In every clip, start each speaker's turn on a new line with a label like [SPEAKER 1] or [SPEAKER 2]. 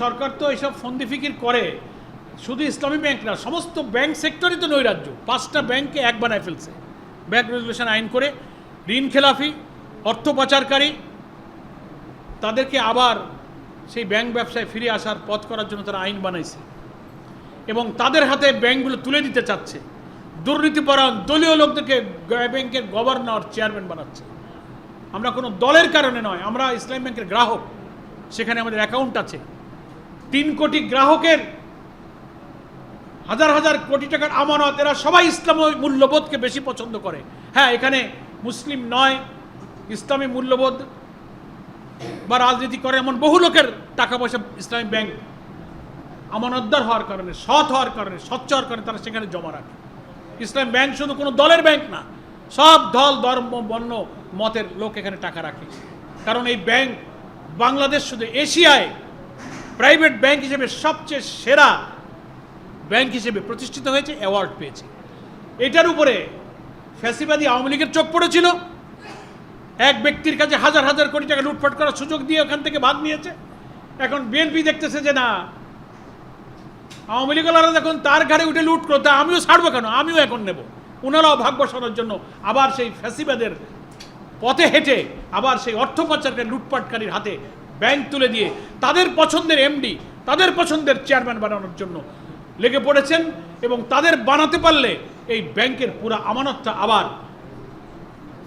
[SPEAKER 1] সরকার তো এইসব ফন্দি ফিকির করে, শুধু ইসলামী ব্যাংক না, সমস্ত ব্যাংক সেক্টরই তো নৈরাজ্য। 5টা ব্যাংককে এক বানায় ফেলছে ব্যাংক রেগুলেশন আইন করে। ঋণ খেলাফি, অর্থ পাচারকারী, তাদেরকে আবার সেই ব্যাংক ব্যবসায় ফিরে আসার পথ করার জন্য তারা আইন বানাইছে এবং তাদের হাতে ব্যাংকগুলো তুলে দিতে চাচ্ছে। দুর্নীতিপরায়ণ দলীয় লোকদেরকে ব্যাংকের গভর্নর, চেয়ারম্যান বানাচ্ছে। আমরা কোনো দলের কারণে নয়, আমরা ইসলামী ব্যাংকের গ্রাহক, সেখানে আমাদের অ্যাকাউন্ট আছে। 3 কোটি গ্রাহকের হাজার হাজার কোটি টাকার আমানত, এরা সবাই ইসলামী মূল্যবোধকে বেশি পছন্দ করে। হ্যাঁ, এখানে মুসলিম নয়, ইসলামী মূল্যবোধ বা রাজনীতি করে এমন বহু লোকের টাকা পয়সা ইসলামী ব্যাংক আমানতদার হওয়ার কারণে, সৎ হওয়ার কারণে, স্বচ্ছ হওয়ার কারণে তারা সেখানে জমা রাখে। ইসলাম ব্যাংক শুধু কোনো দলের ব্যাংক না, সব দল, ধর্ম, বর্ণ, মতের লোক এখানে টাকা রাখে। কারণ এই ব্যাংক বাংলাদেশ শুধু এশিয়ায় প্রাইভেট ব্যাংক হিসেবে সবচেয়ে সেরা ব্যাংক হিসেবে প্রতিষ্ঠিত হয়েছে, অ্যাওয়ার্ড পেয়েছে। এটার উপরে ফ্যাসিবাদী আওয়ামী লীগের চোখ পড়েছিল। এক ব্যক্তির কাছে হাজার হাজার কোটি টাকা লুটপাট করার সুযোগ দিয়ে ওখান থেকে ভাগ নিয়েছে। এখন বিএনপি দেখতেছে যে না, আওয়ামী লীগওয়ালারা যখন তার ঘাড়ে উঠে লুট করতে, আমিও ছাড়বো কেন, আমিও এখন নেব। ওনারাও ভাগ বসানোর জন্য আবার সেই ফ্যাসিবাদের পথে হেঁটে আবার সেই অর্থ পাচারকারী, লুটপাটকারীর হাতে ব্যাংক তুলে দিয়ে তাদের পছন্দের এমডি, তাদের পছন্দের চেয়ারম্যান বানানোর জন্য লেগে পড়েছেন। এবং তাদের বানাতে পারলে এই ব্যাংকের পুরো আমানতটা আবার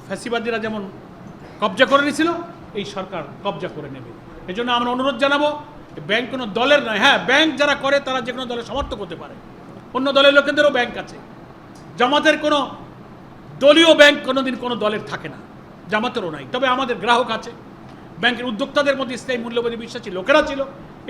[SPEAKER 1] ফ্যাসিবাদীরা যেমন কবজা করে নিয়েছিল, এই সরকার কবজা করে নেবে। এই জন্য আমরা অনুরোধ জানাবো, ব্যাংক কোনো দলের নয়। হ্যাঁ, ব্যাংক যারা করে তারা যে কোনো দলের সমর্থক হতে পারে, অন্য দলের লোকেদেরও ব্যাংক আছে। জামাতের কোনো দলীয় ব্যাংক কোনোদিন কোনো দলের থাকে না, জামাতেরও নাই। তবে আমাদের গ্রাহক আছে, ব্যাংকের উদ্যোক্তাদের মধ্যে ইসলামী মূল্যবোধে বিশ্বাসী লোকেরা ছিল।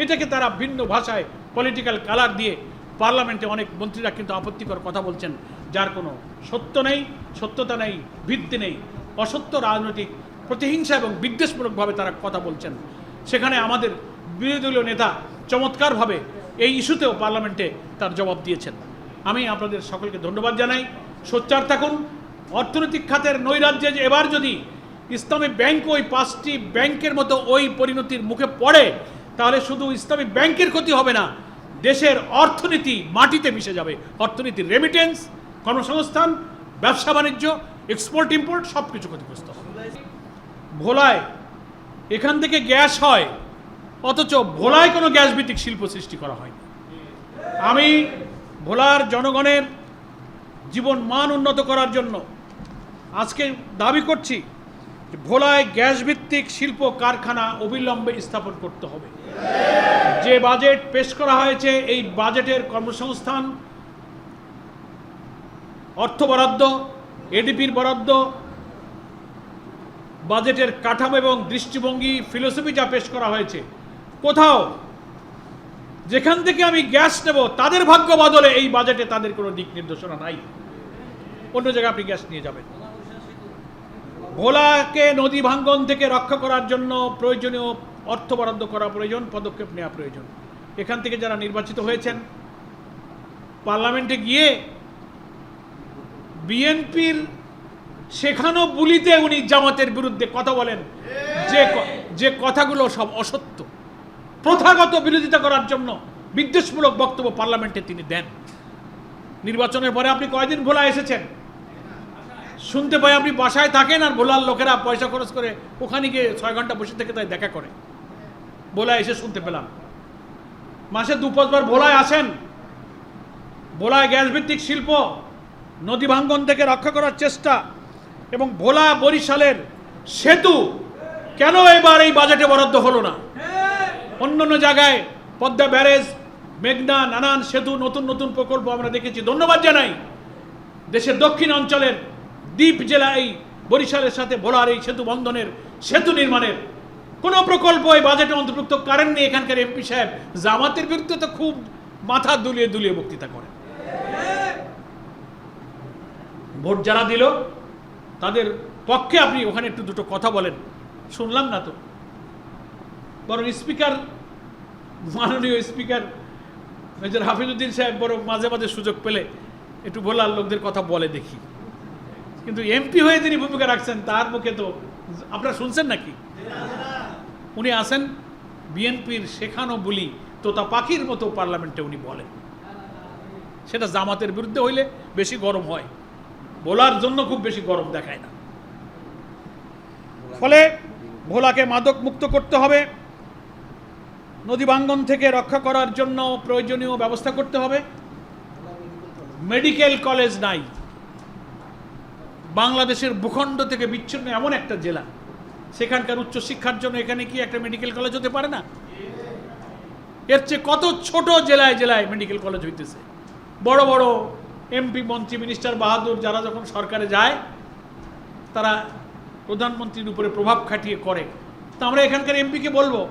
[SPEAKER 1] এটাকে তারা ভিন্ন ভাষায় পলিটিক্যাল কালার দিয়ে পার্লামেন্টে অনেক মন্ত্রীরা কিন্তু আপত্তিকর কথা বলছেন, যার কোনো সত্য নেই, সত্যতা নেই, ভিত্তি নেই। অসত্য রাজনৈতিক প্রতিহিংসা এবং বিদ্বেষমূলকভাবে তারা কথা বলছেন। সেখানে আমাদের বিরোধী দলীয় নেতা চমৎকারভাবে এই ইস্যুতেও পার্লামেন্টে তার জবাব দিয়েছেন। আমি আপনাদের সকলকে ধন্যবাদ জানাই। সোচ্চার থাকুন। অর্থনৈতিক খাতের নৈরাজ্যে যে এবার যদি ইসলামী ব্যাংক ওই 5টি ব্যাংকের মতো ওই পরিণতির মুখে পড়ে, তাহলে শুধু ইসলামী ব্যাংকের ক্ষতি হবে না, দেশের অর্থনীতি মাটিতে মিশে যাবে। অর্থনীতির রেমিটেন্স, কর্মসংস্থান, ব্যবসা বাণিজ্য, এক্সপোর্ট ইম্পোর্ট সব কিছু ক্ষতিগ্রস্ত হবে। ভোলায় এখান থেকে গ্যাস হয়, অথচ ভোলায় কোনো গ্যাস ভিত্তিক শিল্প সৃষ্টি করা হয়নি। আমি ভোলার জনগণের জীবন মান উন্নত করার জন্য আজকে দাবি করছি যে ভোলায় গ্যাস ভিত্তিক শিল্প কারখানা অবিলম্বে স্থাপন করতে হবে। যে বাজেট পেশ করা হয়েছে, এই বাজেটের কর্মসংস্থান, অর্থ বরাদ্দ, এডিপির বরাদ্দ, বাজেটের কাঠামো এবং দৃষ্টিভঙ্গি, ফিলোসফি যা পেশ করা হয়েছে, কোথাও যেখান থেকে আমি গ্যাস নেব তাদের ভাগ্য বদলে এই বাজেটে তাদের কোনো দিক নির্দেশনা নাই। অন্য জায়গায় আপনি গ্যাস নিয়ে যাবেন। ভোলাকে নদী ভাঙ্গন থেকে রক্ষা করার জন্য প্রয়োজনীয় অর্থ বরাদ্দ করা প্রয়োজন, পদক্ষেপ নেওয়া প্রয়োজন। এখান থেকে যারা নির্বাচিত হয়েছেন, পার্লামেন্টে গিয়ে বিএনপির শেখানো বুলিতে উনি জামাতের বিরুদ্ধে কথা বলেন, যে কথাগুলো সব অসত্য। প্রথাগত বিরোধিতা করার জন্য বিদ্বেষমূলক বক্তব্য পার্লামেন্টে তিনি দেন। নির্বাচনের পরে আপনি কয়দিন ভোলা এসেছেন? শুনতে পাই আপনি বাসায় থাকেন আর ভোলার লোকেরা পয়সা খরচ করে ওখানে গিয়ে 6 ঘন্টা বসে থেকে তাই দেখা করে। ভোলায় এসে শুনতে পেলাম মাসে 2-5 বার ভোলায় আসেন। ভোলায় গ্যাস ভিত্তিক শিল্প, নদী ভাঙ্গন থেকে রক্ষা করার চেষ্টা এবং ভোলা বরিশালের সেতু কেন এবার এই বাজেটে বরাদ্দ হলো না? অন্যান্য জায়গায় পদ্মা ব্যারেজ, মেঘনা, নানান সেতু, নতুন নতুন প্রকল্প আমরা দেখেছি। ধন্যবাদ জানাই দেশের দক্ষিণ অঞ্চলের দ্বীপ জেলা এই বরিশালের সাথে ভোলার এই সেতু বন্ধনের, সেতু নির্মাণের কোনো প্রকল্প এই বাজেটে অন্তর্ভুক্ত করেননি এখানকার এমপি সাহেব। জামাতের বিরুদ্ধে তো খুব মাথা দুলিয়ে দুলিয়ে বক্তৃতা করেন। ভোট যারা দিল তাদের পক্ষে আপনি ওখানে একটু দুটো কথা বলেন, শুনলাম না তো। বরং স্পিকার, মাননীয় স্পিকার মেজর হাফিজউদ্দিন সাহেব বরং মাঝে মাঝে সুযোগ পেলে একটু ভোলার লোকদের কথা বলে দেখি। কিন্তু এমপি হয়ে যিনি ভূমিকা রাখছেন তার মুখে তো আপনারা শুনছেন নাকি? উনি আসেন বিএনপির শেখানো বুলি তোতা পাখির মতো পার্লামেন্টে উনি বলেন। সেটা জামাতের বিরুদ্ধে হইলে বেশি গরম হয়, ভোলার জন্য খুব বেশি গরম দেখায় না। ফলে ভোলাকে মাদক মুক্ত করতে হবে, নদী ভাঙ্গন থেকে রক্ষা করার জন্য প্রয়োজনীয় ব্যবস্থা করতে হবে। মেডিকেল কলেজ নাই, বাংলাদেশের ভূখণ্ড থেকে বিচ্ছিন্ন এমন একটা জেলা, সেখানকার উচ্চশিক্ষার জন্য এখানে কি একটা মেডিকেল কলেজ হতে পারে না? এর চেয়ে কত ছোট জেলায় জেলায় মেডিকেল কলেজ হইতেছে। বড় বড় এমপি, মন্ত্রী, মিনিস্টার বাহাদুর যারা যখন সরকারে যায়, তারা প্রধানমন্ত্রীর উপরে প্রভাব খাটিয়ে করে। তো আমরা এখানকার এমপিকে বলবো,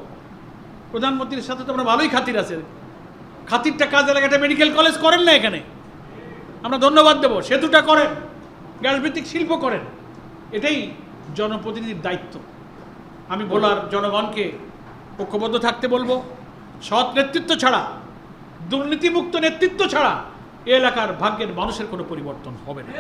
[SPEAKER 1] প্রধানমন্ত্রীর সাথে তো আমরা ভালোই খাতির আছে, খাতিরটা কাজে লাগে, একটা মেডিকেল কলেজ করেন না এখানে, আমরা ধন্যবাদ দেবো। সেতুটা করেন, গ্যাসভিত্তিক শিল্প করেন, এটাই জনপ্রতিনিধির দায়িত্ব। আমি ভোলার জনগণকে ঐক্যবদ্ধ থাকতে বলবো। সৎ নেতৃত্ব ছাড়া, দুর্নীতিমুক্ত নেতৃত্ব ছাড়া এ এলাকার ভাগ্যের মানুষের কোনো পরিবর্তন হবে না।